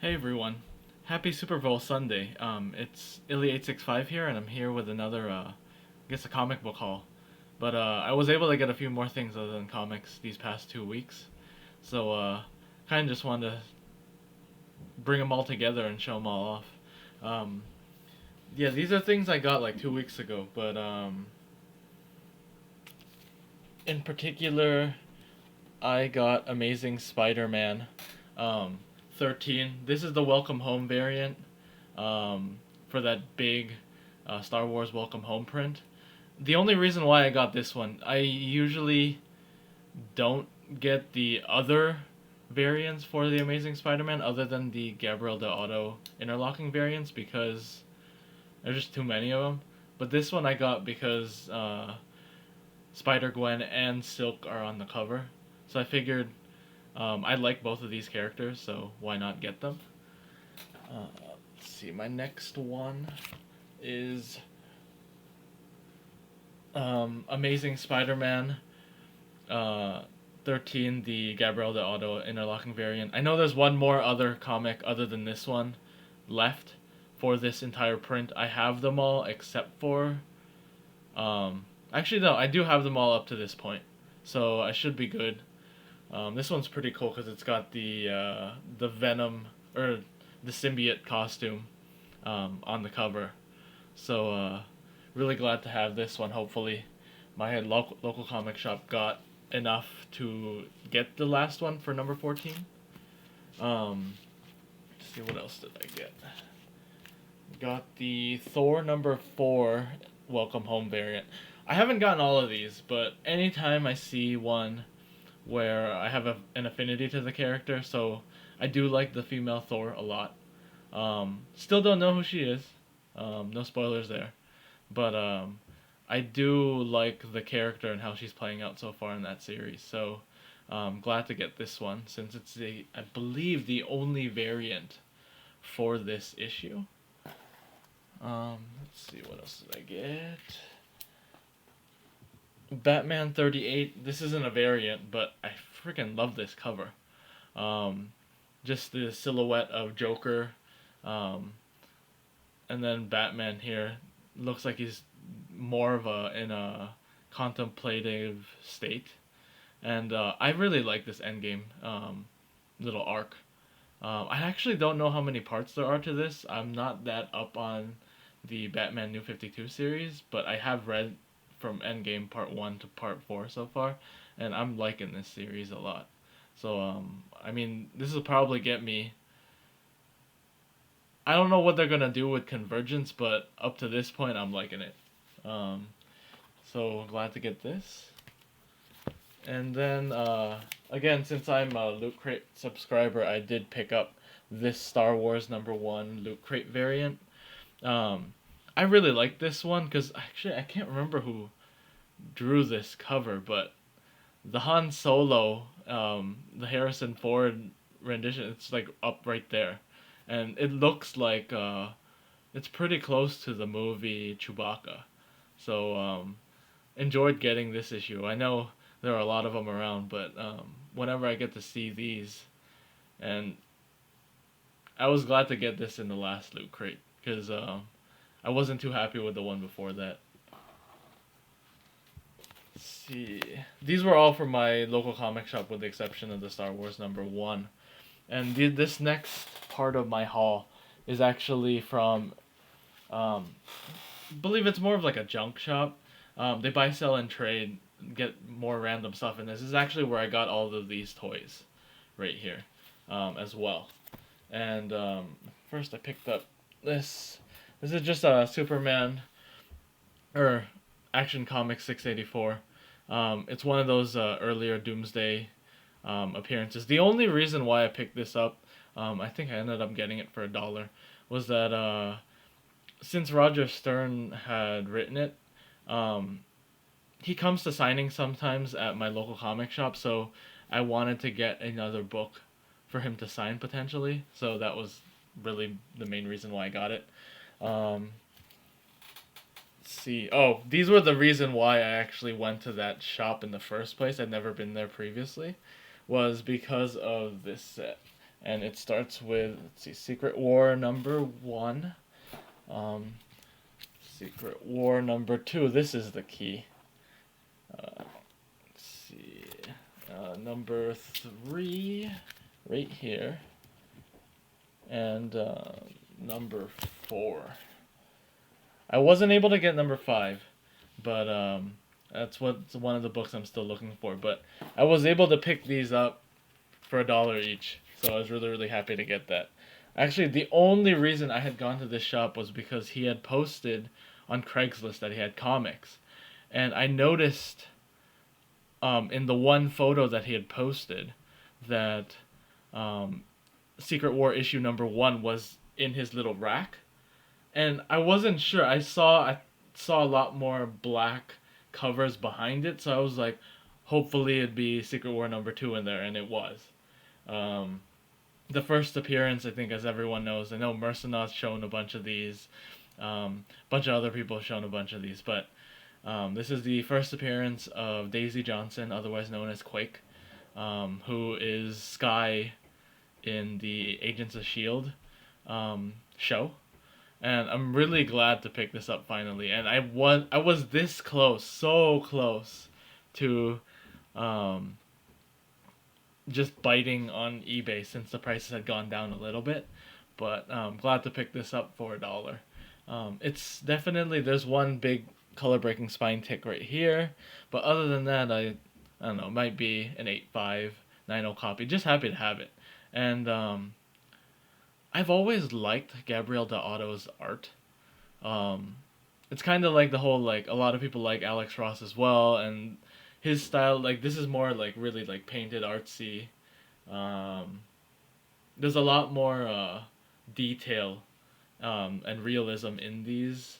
Hey everyone, happy Super Bowl Sunday. It's Illy865 here, and I'm here with another, I guess a comic book haul. But I was able to get a few more things other than comics these past 2 weeks, so kind of just wanted to bring them all together and show them all off. Um, yeah, these are things I got like 2 weeks ago, but in particular, I got Amazing Spider-Man, um, 13. This is the Welcome Home variant, for that big Star Wars Welcome Home print. The only reason why I got this one, I usually don't get the other variants for the Amazing Spider-Man other than the Gabriel Auto interlocking variants because there's just too many of them. But this one I got because Spider-Gwen and Silk are on the cover. So I figured I like both of these characters, so why not get them? Let's see, my next one is Amazing Spider-Man 13, the Gabriel de Auto interlocking variant. I know there's one more other comic other than this one left for this entire print. I have them all except for. Actually, no, I do have them all up to this point, so I should be good. This one's pretty cool because it's got the Venom or the symbiote costume on the cover. So really glad to have this one. Hopefully, my local comic shop got enough to get the last one for number 14. Let's see, what else did I get? Got the Thor number 4 Welcome Home variant. I haven't gotten all of these, but anytime I see one where I have an affinity to the character, so I do like the female Thor a lot. Still don't know who she is. No spoilers there. But I do like the character and how she's playing out so far in that series. So glad to get this one since it's I believe the only variant for this issue. Let's see, what else did I get? Batman 38. This isn't a variant, but I freaking love this cover. Um, just the silhouette of Joker, um, and then Batman here looks like he's more of a in a contemplative state, and I really like this Endgame little arc. I actually don't know how many parts there are to this. I'm not that up on the Batman New 52 series, but I have read from Endgame Part 1 to Part 4 so far, and I'm liking this series a lot. So, I mean, this will probably get me. I don't know what they're gonna do with Convergence, but up to this point, I'm liking it. Um, so glad to get this. And then, again, since I'm a Loot Crate subscriber, I did pick up this Star Wars number 1 Loot Crate variant. I really like this one because actually I can't remember who drew this cover, but the Han Solo, the Harrison Ford rendition, it's like up right there, and it looks like it's pretty close to the movie Chewbacca. So enjoyed getting this issue. I know there are a lot of them around, but whenever I get to see these, and I was glad to get this in the last Loot Crate because I wasn't too happy with the one before that. Let's see. These were all from my local comic shop with the exception of the Star Wars number 1. And this next part of my haul is actually from, I believe it's more of like a junk shop. They buy, sell, and trade, get more random stuff, and this is actually where I got all of these toys, right here, as well. And first I picked up this. This is just a Superman, or Action Comics 684. It's one of those earlier Doomsday appearances. The only reason why I picked this up, I think I ended up getting it for $1, was that since Roger Stern had written it, he comes to signing sometimes at my local comic shop, so I wanted to get another book for him to sign potentially. So that was really the main reason why I got it. Let's see. Oh, these were the reason why I actually went to that shop in the first place. I'd never been there previously. Was because of this set. and it starts with, let's see, Secret War number 1. Um, Secret War number 2. This is the key. Let's see, number 3, right here, and number 4. I wasn't able to get number 5, but that's what's one of the books I'm still looking for. But I was able to pick these up for $1 each, so I was really, really happy to get that. Actually, the only reason I had gone to this shop was because he had posted on Craigslist that he had comics, and I noticed in the one photo that he had posted that Secret War issue number 1 was in his little rack, and I wasn't sure. I saw a lot more black covers behind it, so I was like, hopefully it'd be Secret War number 2 in there, and it was. Um, the first appearance, I think, as everyone knows, I know Mercenaut's shown a bunch of these. A bunch of other people have shown a bunch of these, but this is the first appearance of Daisy Johnson, otherwise known as Quake, who is Skye in the Agents of S.H.I.E.L.D. Show. And I'm really glad to pick this up finally. And I was this close, so close to just biting on eBay since the prices had gone down a little bit. But I'm glad to pick this up for $1. It's definitely, there's one big color breaking spine tick right here, but other than that, I don't know, it might be an 8.5, 9.0 copy. Just happy to have it. And I've always liked Gabriel D'Otto's art. Um, it's kind of like the whole, like, a lot of people like Alex Ross as well, and his style, like, this is more like really like painted artsy. Um, there's a lot more detail and realism in these,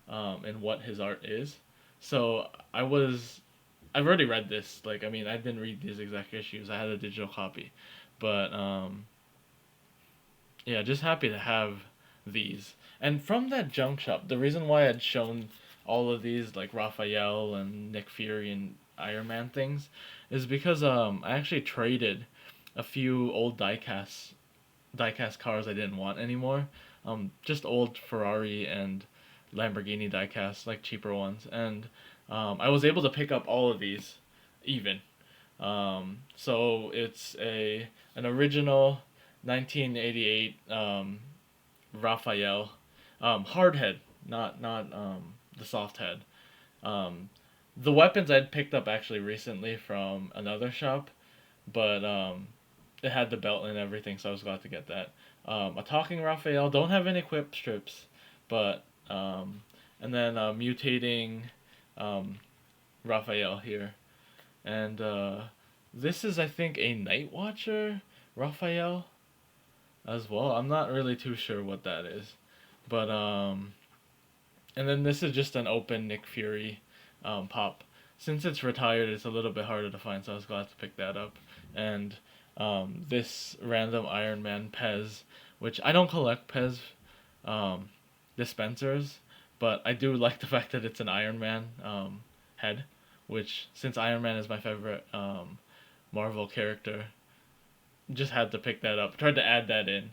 in what his art is. So I've already read this. Like, I mean, I didn't read these exact issues. I had a digital copy, but yeah, just happy to have these. And from that junk shop, the reason why I'd shown all of these, like Raphael and Nick Fury and Iron Man things, is because I actually traded a few old diecast cars I didn't want anymore. Just old Ferrari and Lamborghini diecast, like cheaper ones, and I was able to pick up all of these, even. So it's an original 1988 Raphael, hard head, not the soft head. Um, the weapons I'd picked up actually recently from another shop, but it had the belt and everything, so I was glad to get that. A talking Raphael, don't have any quip strips, but and then a mutating Raphael here, and this is, I think, a Night Watcher Raphael as well. I'm not really too sure what that is, but and then this is just an open Nick Fury pop. Since it's retired, it's a little bit harder to find, so I was glad to pick that up. And this random Iron Man Pez, which I don't collect Pez dispensers, but I do like the fact that it's an Iron Man head, which, since Iron Man is my favorite Marvel character, just had to pick that up. Tried to add that in.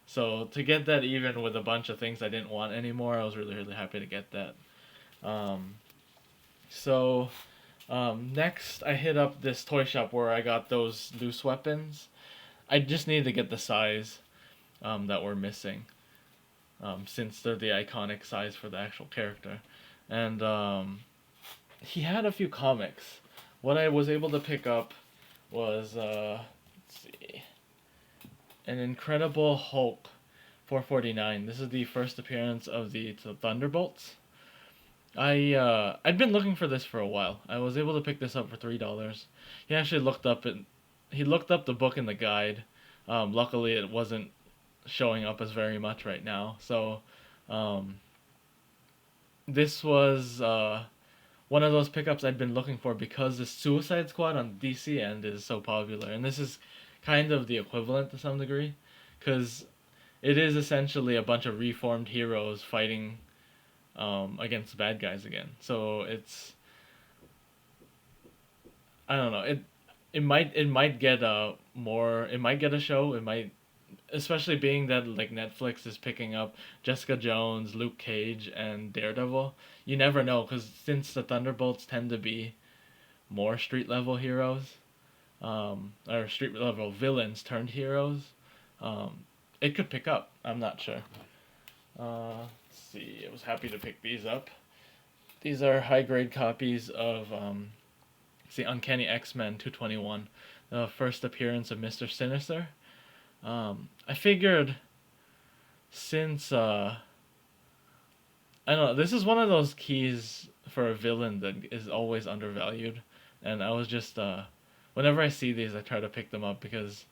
So to get that even with a bunch of things I didn't want anymore, I was really, really happy to get that. Um, so next I hit up this toy shop where I got those loose weapons. I just needed to get the size that we're missing, since they're the iconic size for the actual character. And he had a few comics. What I was able to pick up was, let's see, an Incredible Hulk 449. This is the first appearance of the Thunderbolts. I'd been looking for this for a while. I was able to pick this up for $3. He actually looked up the book in the guide. Luckily, it wasn't showing up as very much right now. So, this was one of those pickups I'd been looking for because the Suicide Squad on DC end is so popular, and this is kind of the equivalent to some degree, because it is essentially a bunch of reformed heroes fighting against bad guys again. So I don't know, it might get more. It might get a show. It might, especially being that like Netflix is picking up Jessica Jones, Luke Cage, and Daredevil. You never know, because since the Thunderbolts tend to be more street level heroes, or street level villains turned heroes, um, it could pick up. I'm not sure. Let's see. I was happy to pick these up. These are high grade copies of it's the Uncanny XMen 221, the first appearance of Mr. Sinister. I figured since I don't know, this is one of those keys for a villain that is always undervalued, and I was just whenever I see these, I try to pick them up because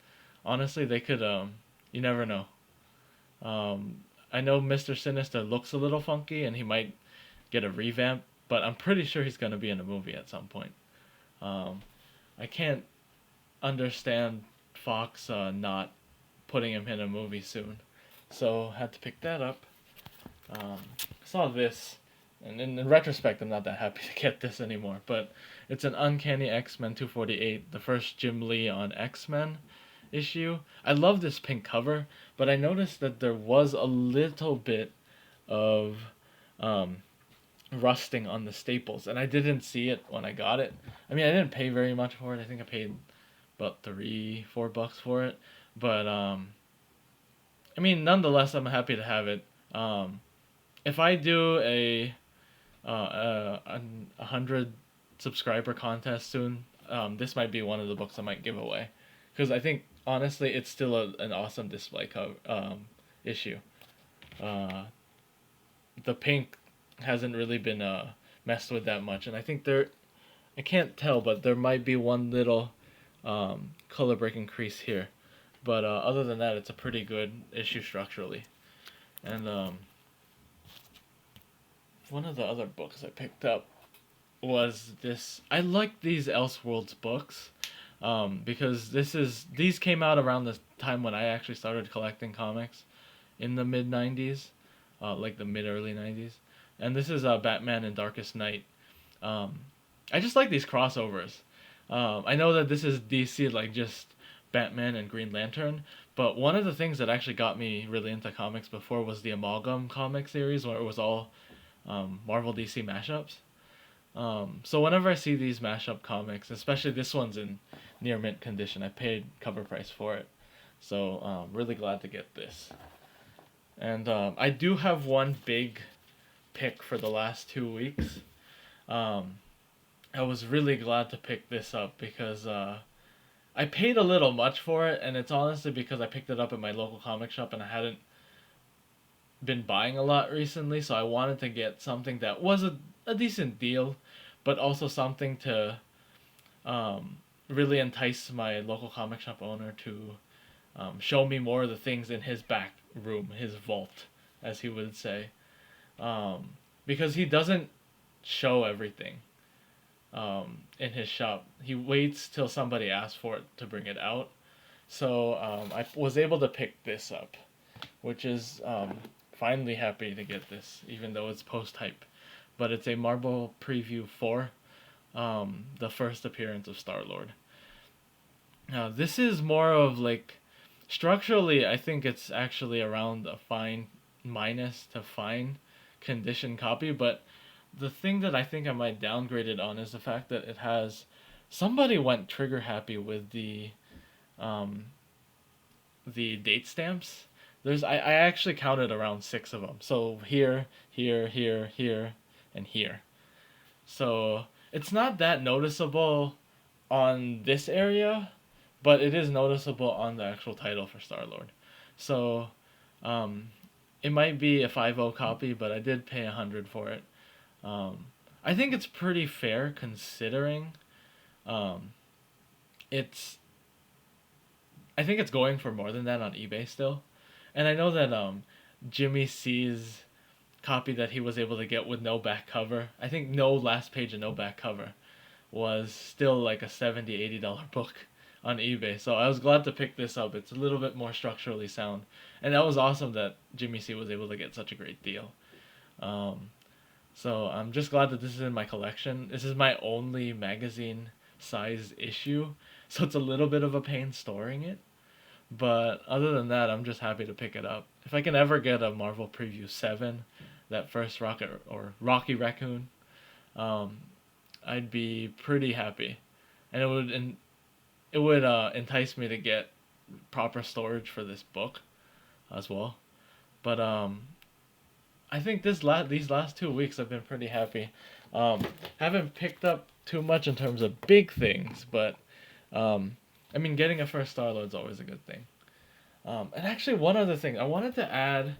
honestly, they could you never know. Um, I know Mr. Sinister looks a little funky, and he might get a revamp, but I'm pretty sure he's gonna be in a movie at some point. Um, I can't understand Fox not putting him in a movie soon, so had to pick that up. Saw this, and in retrospect, I'm not that happy to get this anymore. But it's an Uncanny X-Men 248, the first Jim Lee on X-Men issue. I love this pink cover, but I noticed that there was a little bit of um, rusting on the staples, and I didn't see it when I got it. I mean, I didn't pay very much for it. I think I paid about $3-4 for it, but I mean, nonetheless, I'm happy to have it. If I do a 100 subscriber contest soon, this might be one of the books I might give away, because I think honestly it's still an awesome display issue. Uh, the pink hasn't really been messed with that much, and I think I can't tell, but there might be one little color breaking crease here, but other than that, it's a pretty good issue structurally, and one of the other books I picked up was this. I like these Elseworlds books because these came out around the time when I actually started collecting comics in the mid 90s, like the mid early 90s. And this is Batman and Darkest Night. Um, I just like these crossovers. I know that this is DC, like just Batman and Green Lantern, but one of the things that actually got me really into comics before was the Amalgam comic series, where it was all Marvel DC mashups. So whenever I see these mashup comics, especially this one's in near mint condition, I paid cover price for it. So really glad to get this. And I do have one big pick for the last 2 weeks. I was really glad to pick this up because I paid a little much for it, and it's honestly because I picked it up at my local comic shop and I hadn't been buying a lot recently, so I wanted to get something that was a decent deal, but also something to really entice my local comic shop owner to show me more of the things in his back room, his vault, as he would say. Because he doesn't show everything in his shop. He waits till somebody asks for it to bring it out. So I was able to pick this up, which is finally happy to get this, even though it's post-hype. But it's a Marvel Preview 4, the first appearance of Star-Lord. Now, this is more of like, structurally, I think it's actually around a fine minus to fine condition copy, but the thing that I think I might downgrade it on is the fact that it has, somebody went trigger happy with the date stamps. I actually counted around 6 of them. So here, here, here, here, and here. So it's not that noticeable on this area, but it is noticeable on the actual title for Star-Lord. So it might be a 5.0 copy, but I did pay 100 for it. I think it's pretty fair considering it's I think it's going for more than that on eBay still. And I know that Jimmy C's copy that he was able to get with no back cover, I think no last page and no back cover, was still like a $70-80 book on eBay. So I was glad to pick this up. It's a little bit more structurally sound. And that was awesome that Jimmy C was able to get such a great deal. So I'm just glad that this is in my collection. This is my only magazine sized issue. so it's a little bit of a pain storing it. But other than that, I'm just happy to pick it up. If I can ever get a Marvel Preview 7, that first Rocket or Rocky Raccoon, um, I'd be pretty happy. And it would entice me to get proper storage for this book as well. But I think these last 2 weeks I've been pretty happy. Um, haven't picked up too much in terms of big things, but I mean, getting a first Star Lord's always a good thing. And actually, one other thing I wanted to add,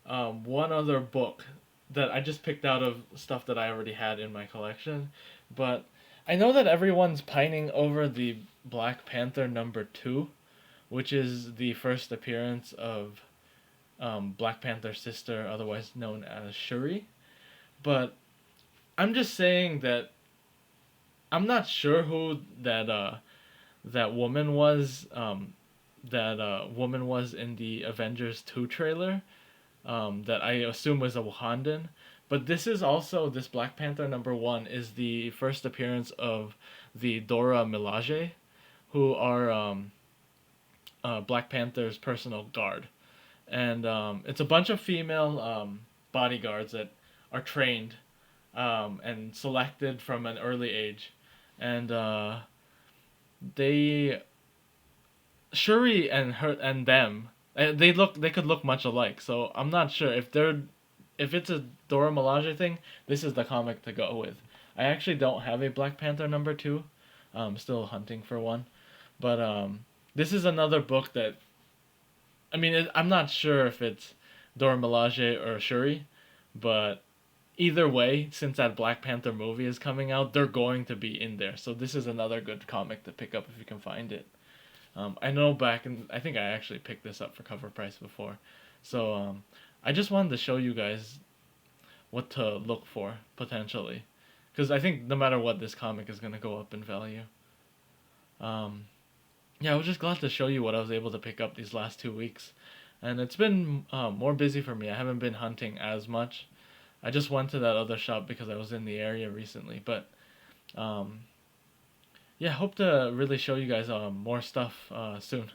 one other book that I just picked out of stuff that I already had in my collection, but I know that everyone's pining over the Black Panther #2, which is the first appearance of Black Panther's sister, otherwise known as Shuri. But I'm just saying that I'm not sure who that woman was. That woman was in the Avengers 2 trailer. That I assume was a Wakandan. But this Black Panther #1 is the first appearance of the Dora Milaje, who are Black Panther's personal guard. And it's a bunch of female bodyguards that are trained and selected from an early age, and they Shuri and her and them they could look much alike. So I'm not sure if it's a Dora Milaje thing. This is the comic to go with. I actually don't have a Black Panther #2. I'm still hunting for one, but this is another book that I mean, I'm not sure if it's Dora Milaje or Shuri, but either way, since that Black Panther movie is coming out, they're going to be in there. So this is another good comic to pick up if you can find it. I know I think I actually picked this up for cover price before. So I just wanted to show you guys what to look for potentially, because I think no matter what, this comic is gonna go up in value. Um, yeah, I was just glad to show you what I was able to pick up these last 2 weeks. And it's been more busy for me. I haven't been hunting as much. I just went to that other shop because I was in the area recently. But um, yeah, hope to really show you guys more stuff soon.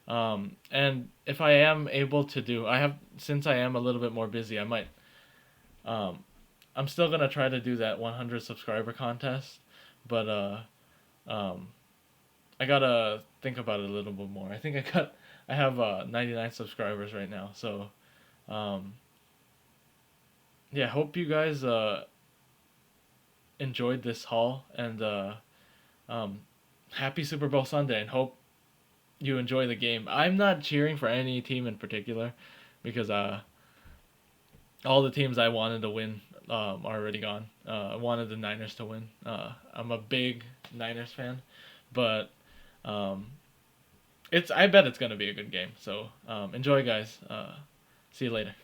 And if I am able to since I am a little bit more busy, I might, um, I'm still gonna try to do that 100 subscriber contest. But um, I gotta think about it a little bit more. I have 99 subscribers right now, so um, yeah. Hope you guys enjoyed this haul, and um, happy Super Bowl Sunday, and hope you enjoy the game. I'm not cheering for any team in particular because all the teams I wanted to win are already gone. I wanted the Niners to win. I'm a big Niners fan, but um, I bet it's gonna be a good game. So enjoy, guys. See you later.